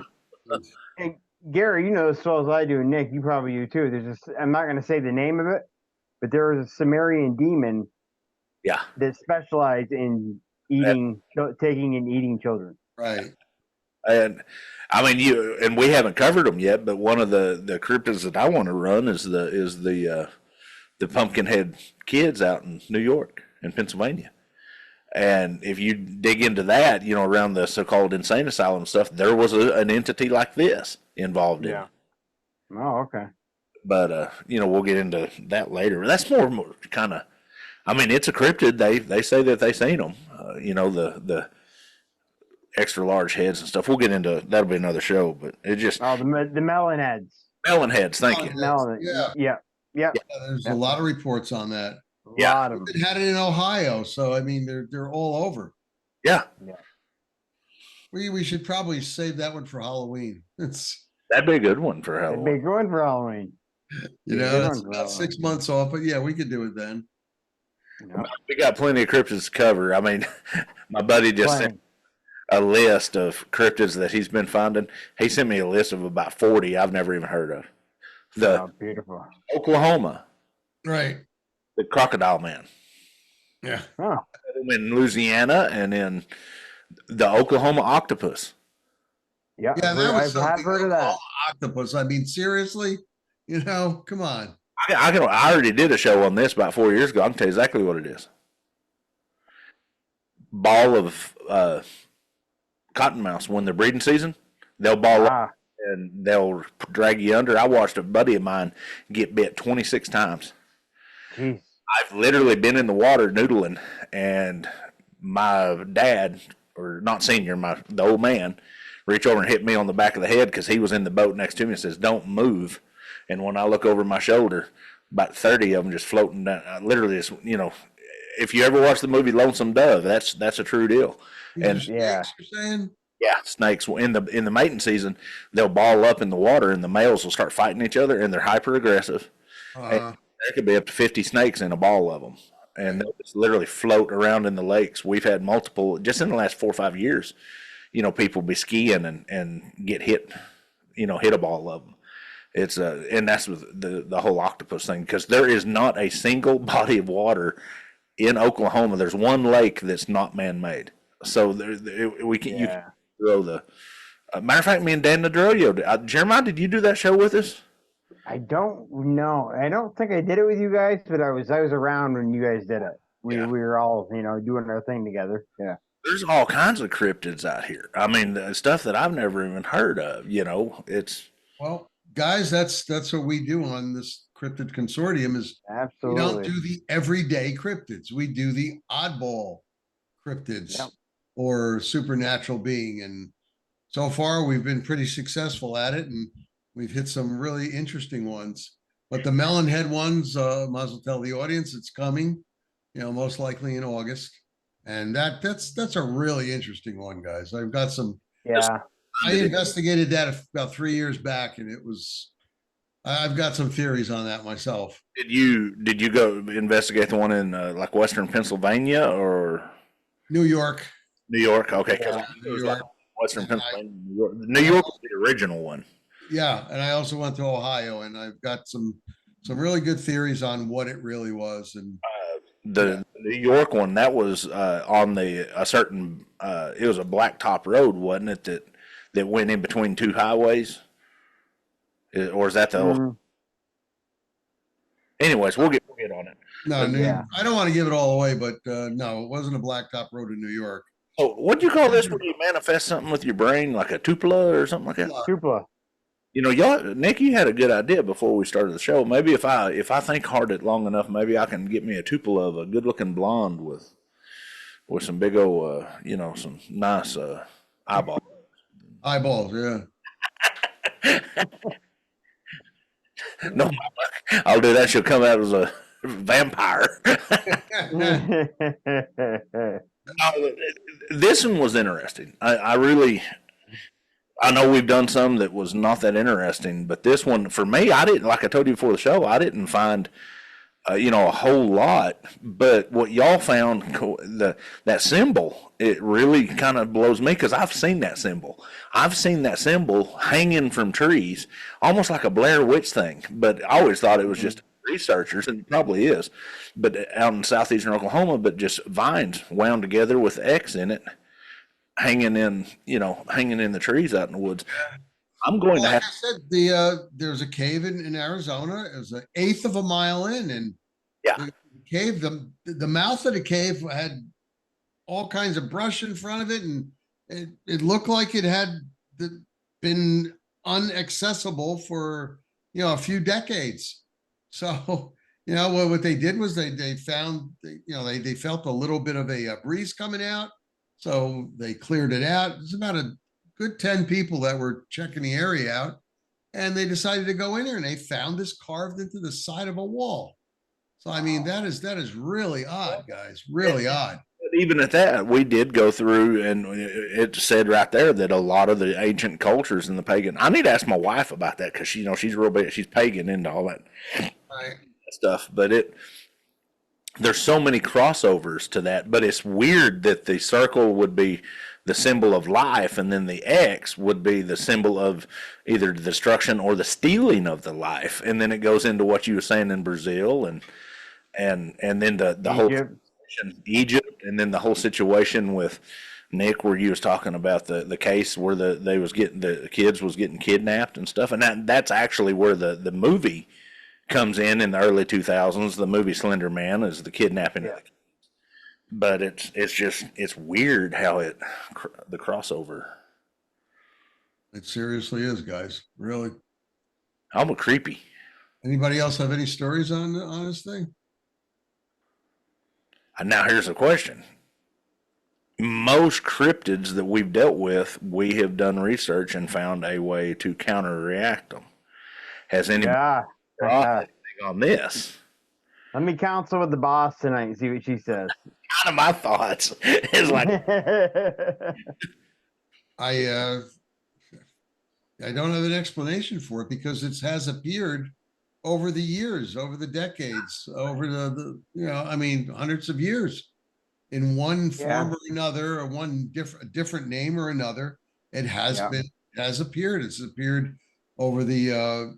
And Gary, you know as well as I do, and Nick, you probably do too. I'm not going to say the name of it, but there was a Sumerian demon. Yeah. That specialized in taking and eating children. Right. And I mean, we haven't covered them yet, but one of the cryptids that I want to run is the Pumpkinhead kids out in New York and Pennsylvania. And if you dig into that, around the so-called insane asylum stuff, there was an entity like this involved in it. Oh, okay. But we'll get into that later. That's more kind of. I mean, it's a cryptid. They say that they seen them. The extra large heads and stuff. We'll get into that'll be another show. But it just the melon heads. Melon heads. Thank you. Melon. Yeah. There's a lot of reports on that. A lot of them. It had it in Ohio, so I mean they're all over. Yeah. We should probably save that one for Halloween. That'd be a good one for Halloween. That'd be a good one for Halloween. That's about 6 months off, but yeah, we could do it then. We got plenty of cryptids to cover. I mean, my buddy just sent a list of cryptids that he's been finding. He sent me a list of about 40 I've never even heard of. Beautiful. Oklahoma. Right. The crocodile man. Yeah. Oh. In Louisiana, and in the Oklahoma octopus. Yeah, that was I've heard of that. Octopus. I mean, seriously, come on. I already did a show on this about 4 years ago. I can tell you exactly what it is. Ball of cottonmouths when they're breeding season, they'll ball up and they'll drag you under. I watched a buddy of mine get bit 26 times. Jeez. I've literally been in the water noodling, and my dad, or not senior, the old man, reached over and hit me on the back of the head because he was in the boat next to me and says, "Don't move." And when I look over my shoulder, about 30 of them just floating down. Literally, just, if you ever watch the movie Lonesome Dove, that's a true deal. And snakes, you're saying? Yeah, snakes in the mating season, they'll ball up in the water, and the males will start fighting each other, and they're hyper aggressive. There could be up to 50 snakes in a ball of them, and they'll just literally float around in the lakes. We've had multiple just in the last 4 or 5 years. People be skiing and get hit, hit a ball of them. It's and that's the whole octopus thing, because there is not a single body of water in Oklahoma. There's one lake that's not man-made, so we can you can throw the. Matter of fact, me and Dan Nadroyo, Jeremiah, did you do that show with us? I don't know. I don't think I did it with you guys, but I was around when you guys did it. We were all doing our thing together. Yeah. There's all kinds of cryptids out here. I mean, the stuff that I've never even heard of. It's well, guys. That's what we do on this Cryptid Consortium is we don't Absolutely. do the everyday cryptids. We do the oddball cryptids Yep. or supernatural being. And so far, we've been pretty successful at it, and we've hit some really interesting ones. But the melon head ones, might as well tell the audience it's coming, most likely in August. And that's a really interesting one, guys. I've got some. Yeah. I investigated that about 3 years back, and I've got some theories on that myself. Did you go investigate the one in like Western Pennsylvania or New York? New York? Okay, because Yeah, it was New like York. Western Pennsylvania, New York. New York was the original one. Yeah, and I also went to Ohio, and I've got some really good theories on what it really was. And The New York one that was on a certain. It was a blacktop road, wasn't it? That went in between two highways. Or is that the? Mm, Anyways, we'll get on it. no, yeah. I don't want to give it all away, but no, it wasn't a blacktop road in New York. Oh, what'd you call this? Where you manifest something with your brain, like a tupla or something like that? Tupla. Y'all, Nick, you had a good idea before we started the show. Maybe if I think hard it long enough, maybe I can get me a tupla of a good-looking blonde with some big old, some nice eyeballs. Eyeballs, yeah. No, I'll do that. She'll come out as a vampire. This one was interesting. I know we've done some that was not that interesting, but this one for me, I didn't, like I told you before the show, I didn't find a whole lot. But what y'all found, that symbol, it really kind of blows me because I've seen that symbol. I've seen that symbol hanging from trees, almost like a Blair Witch thing. But I always thought it was just researchers, and it probably is. But out in southeastern Oklahoma, but just vines wound together with X in it, hanging in the trees out in the woods. I'm going to Like have. I said, there's a cave in Arizona. It was an eighth of a mile in, and Yeah. the cave, the mouth of the cave had all kinds of brush in front of it, and it looked like it had been inaccessible for a few decades. So what they did was they found they felt a little bit of a breeze coming out, so they cleared it out. There's about a good 10 people that were checking the area out, and they decided to go in there, and they found this carved into the side of a wall. So I mean, that is really odd, guys, really odd. Even at that, we did go through, and it said right there that a lot of the ancient cultures in the pagan. I need to ask my wife about that because she's real big. She's pagan into all that Right. stuff. But there's so many crossovers to that. But it's weird that the circle would be the symbol of life, and then the X would be the symbol of either the destruction or the stealing of the life. And then it goes into what you were saying in Brazil, and then the whole Egypt, and then the whole situation with Nick, where you was talking about the case where the kids was getting kidnapped and stuff, and that's actually where the movie comes in the early 2000s. The movie Slender Man is the kidnapping of the kids. But it's weird how the crossover. It seriously is, guys. Really. Almost creepy. Anybody else have any stories on this thing? And now here's the question. Most cryptids that we've dealt with, we have done research and found a way to counter-react them. Has anybody thought anything on this? Let me counsel with the boss tonight and see what she says. Kind of my thoughts. It's like I don't have an explanation for it because it has appeared over the years, over the decades, over hundreds of years, in one form or another, or one different name or another. It has appeared. It's appeared over the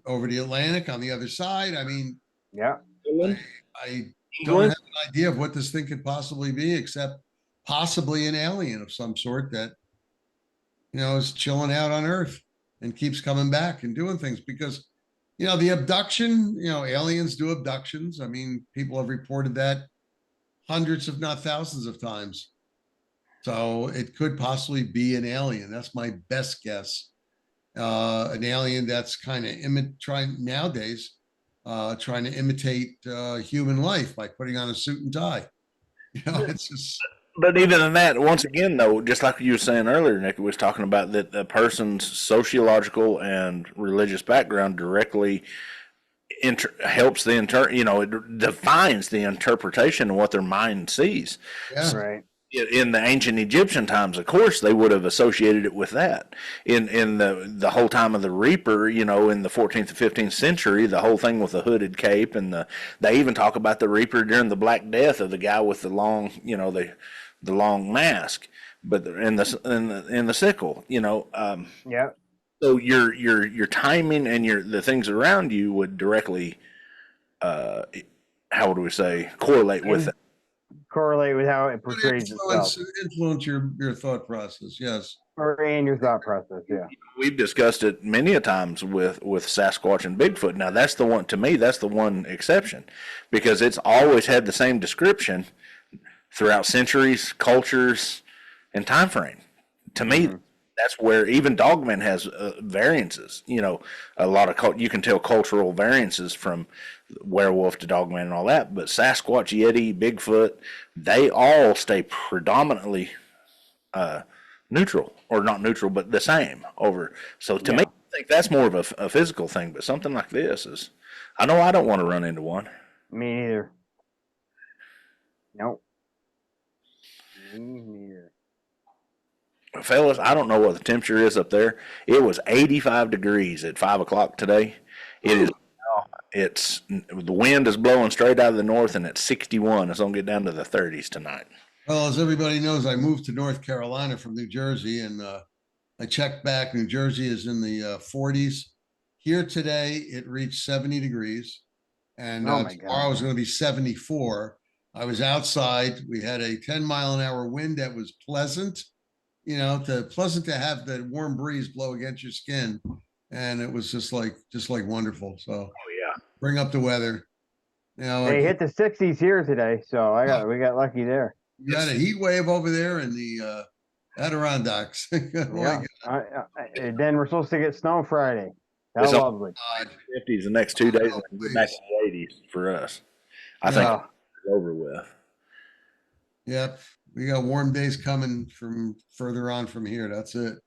Atlantic on the other side. I mean, I don't have an idea of what this thing could possibly be, except possibly an alien of some sort that is chilling out on Earth and keeps coming back and doing things because. The abduction, aliens do abductions. I mean, people have reported that hundreds, if not thousands of times. So it could possibly be an alien. That's my best guess. An alien that's kind of trying nowadays. trying to imitate human life by putting on a suit and tie. It's just. But even in that, once again, though, just like you were saying earlier, Nick was talking about that the person's sociological and religious background directly helps it defines the interpretation of what their mind sees. Yeah. Right. In the ancient Egyptian times, of course, they would have associated it with that. In the whole time of the Reaper, in the 14th and 15th century, the whole thing with the hooded cape, and they even talk about the Reaper during the Black Death of the guy with the long, the long mask, but in the sickle, Yeah. So your timing and the things around you would directly, how would we say, correlate with it. Correlate with how it portrays itself. Influence your thought process, yes. Or in your thought process, yeah. We've discussed it many a times with Sasquatch and Bigfoot. Now that's the one, to me, that's the one exception, because it's always had the same description throughout centuries, cultures, and time frame. To me, that's where even Dogman has variances. A lot of you can tell cultural variances from werewolf to Dogman and all that. But Sasquatch, Yeti, Bigfoot, they all stay predominantly neutral, or not neutral, but the same over. So to me, I think that's more of a physical thing. But something like this is, I know I don't want to run into one. Me neither. Nope. Me neither. Fellas, I don't know what the temperature is up there. It was 85 degrees at 5 o'clock today. It's the wind is blowing straight out of the north, and it's 61. It's gonna get down to the 30s tonight. Well, as everybody knows, I moved to North Carolina from New Jersey, and I checked back. New Jersey is in the 40s. Here today, it reached 70 degrees, and tomorrow is going to be 74. I was outside. We had a 10-mile-an-hour wind that was pleasant. Pleasant to have that warm breeze blow against your skin, and it was just like wonderful. So, bring up the weather. They hit the 60s here today, so we got lucky there. You got a heat wave over there in the Adirondacks. And then we're supposed to get snow Friday. How lovely. 50s the next 2 days, and back to the 80s for us. I think it's over with. Yep. We got warm days coming from further on from here. That's it.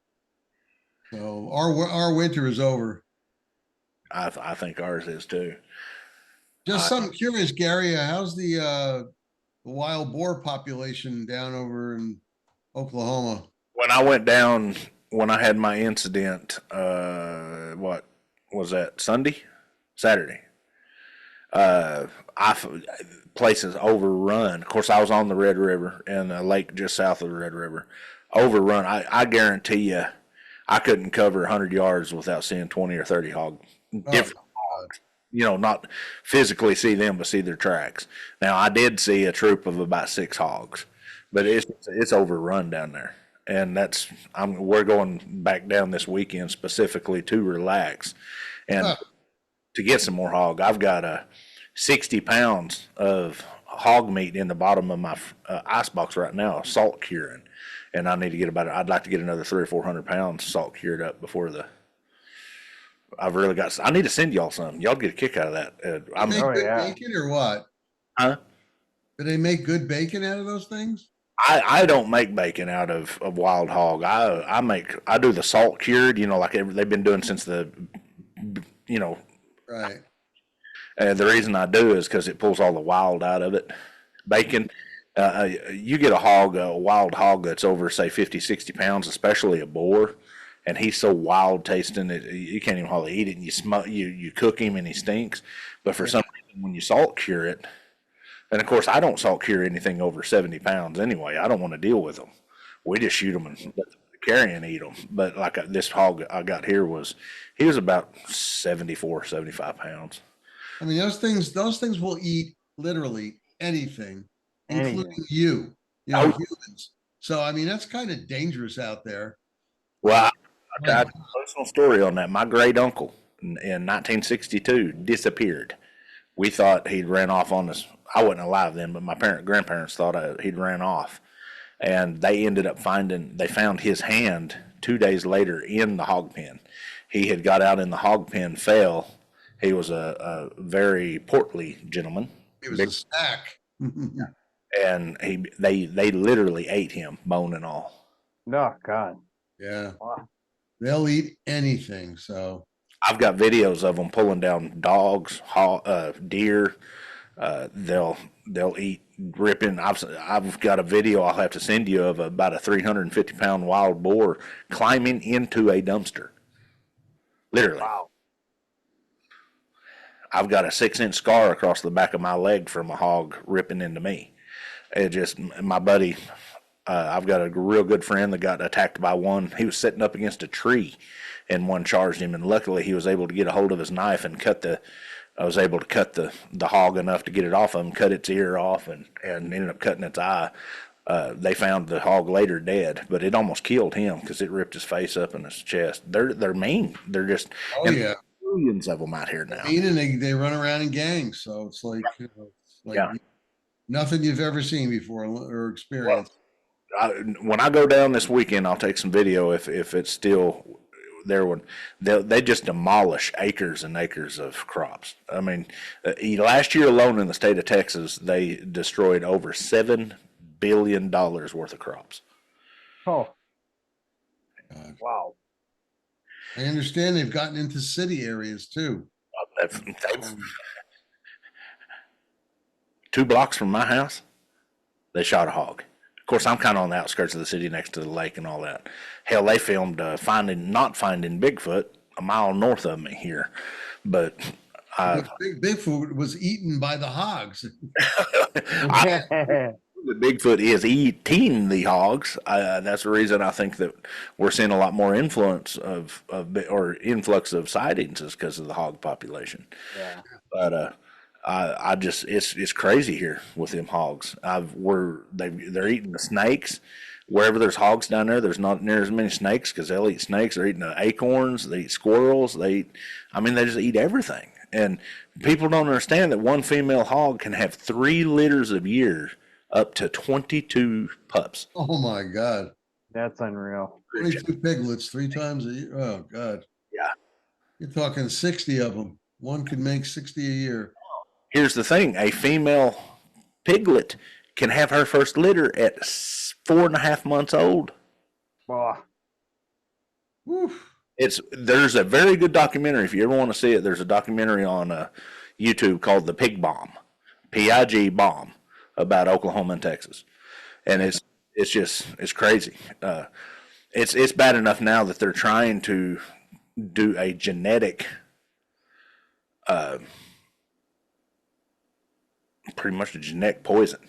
So our winter is over. I think ours is too. Just something curious, Gary. How's the wild boar population down over in Oklahoma? When I went down, when I had my incident, what was that? Saturday. Places overrun. Of course, I was on the Red River and a lake just south of the Red River. Overrun. I guarantee you, I couldn't cover 100 yards without seeing 20 or 30 different hogs. Not physically see them, but see their tracks. Now, I did see a troop of about 6 hogs, but it's overrun down there. And we're going back down this weekend specifically to relax and to get some more hog. I've got 60 pounds of hog meat in the bottom of my ice box right now, salt curing, and I need to get I'd like to get another 300 or 400 pounds salt cured up before I need to send y'all some. Y'all get a kick out of that. Bacon or what? Huh? Do they make good bacon out of those things? I don't make bacon out of wild hog. I do the salt cured, like they've been doing since the. Right. The reason I do is because it pulls all the wild out of it. Bacon, you get a wild hog that's over, say, 50, 60 pounds, especially a boar, and he's so wild tasting that you can't even hardly eat it, and you cook him and he stinks. But for some reason, when you salt cure it, and of course, I don't salt cure anything over 70 pounds anyway. I don't want to deal with them. We just shoot them and let the carrion eat them. But like this hog I got here he was about 74, 75 pounds. I mean, those things will eat literally anything, including you, humans. So, I mean, that's kind of dangerous out there. Well, I got a personal story on that. My great uncle in 1962 disappeared. We thought he'd ran off on us. I wasn't alive then, but my grandparents thought he'd ran off. And they ended up they found his hand 2 days later in the hog pen. He had got out in the hog pen, fell, He was a very portly gentleman. He was a snack. And they literally ate him, bone and all. No, God. Yeah. Wow. They'll eat anything. So I've got videos of them pulling down dogs, deer. They'll eat ripping. I've got a video I'll have to send you of about a 350-pound wild boar climbing into a dumpster. Literally. Wow. I've got a 6-inch scar across the back of my leg from a hog ripping into me. It just, my buddy, I've got a real good friend that got attacked by one. He was sitting up against a tree and one charged him, and luckily he was able to get a hold of his knife and I was able to cut the hog enough to get it off of him, cut its ear off, and ended up cutting its eye. They found the hog later dead, but it almost killed him because it ripped his face up and his chest. They're mean. They're just, yeah, millions of them out here now. mean, and they run around in gangs, so it's like, nothing you've ever seen before or experienced. When I go down this weekend, I'll take some video if it's still there. When they just demolish acres and acres of crops. I mean, last year alone in the state of Texas, they destroyed over $7 billion worth of crops. Oh, God. wow. I understand they've gotten into city areas too. They've 2 blocks from my house, they shot a hog. Of course, I'm kind of on the outskirts of the city next to the lake and all that. Hell, they filmed not finding Bigfoot a mile north of me here. But Bigfoot was eaten by the hogs. The Bigfoot is eating the hogs. That's the reason I think that we're seeing a lot more influx of sightings is because of the hog population. Yeah. But I just it's crazy here with them hogs. They're eating the snakes. Wherever there's hogs down there, there's not near as many snakes because they'll eat snakes. They're eating the acorns. They eat squirrels. They just eat everything. And people don't understand that one female hog can have 3 litters a year, up to 22 pups. Oh my God. That's unreal. 22 piglets 3 times a year. Oh God. Yeah. You're talking 60 of them. One could make 60 a year. Here's the thing. A female piglet can have her first litter at 4.5 months old. Wow. Woof. There's a very good documentary. If you ever want to see it, there's a documentary on YouTube called The Pig Bomb, PIG Bomb, about Oklahoma and Texas. And it's crazy. It's bad enough now that they're trying to do a genetic, pretty much a genetic poison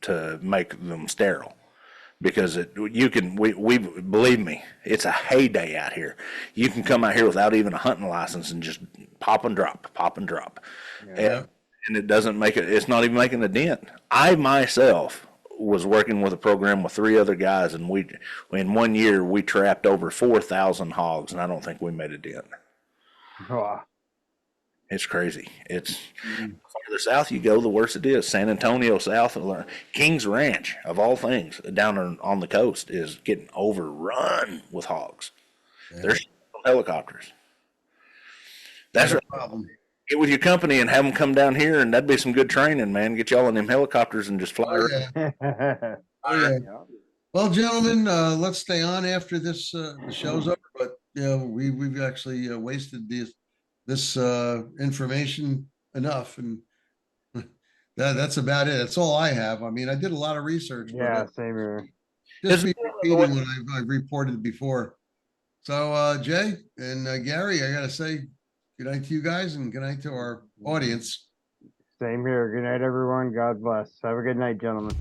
to make them sterile. Because we believe me, it's a heyday out here. You can come out here without even a hunting license and just pop and drop. Yeah. And it doesn't make it, it's not even making a dent. I myself was working with a program with 3 other guys, and in 1 year we trapped over 4,000 hogs, and I don't think we made a dent. Wow. It's crazy. It's farther south you go, the worse it is. San Antonio south of King's Ranch, of all things, down on the coast, is getting overrun with hogs. Yeah. There's helicopters. That's a problem. Get with your company and have them come down here, and that'd be some good training, man. Get y'all in them helicopters and just fly around. Yeah. Well, gentlemen, let's stay on after this the show's over. But we've actually wasted this information enough, and that's about it. That's all I have. I mean, I did a lot of research. Yeah, same here. Just be repeating what I've reported before. So, Jay and Gary, I gotta say good night to you guys, and good night to our audience. Same here. Good night, everyone. God bless. Have a good night, gentlemen.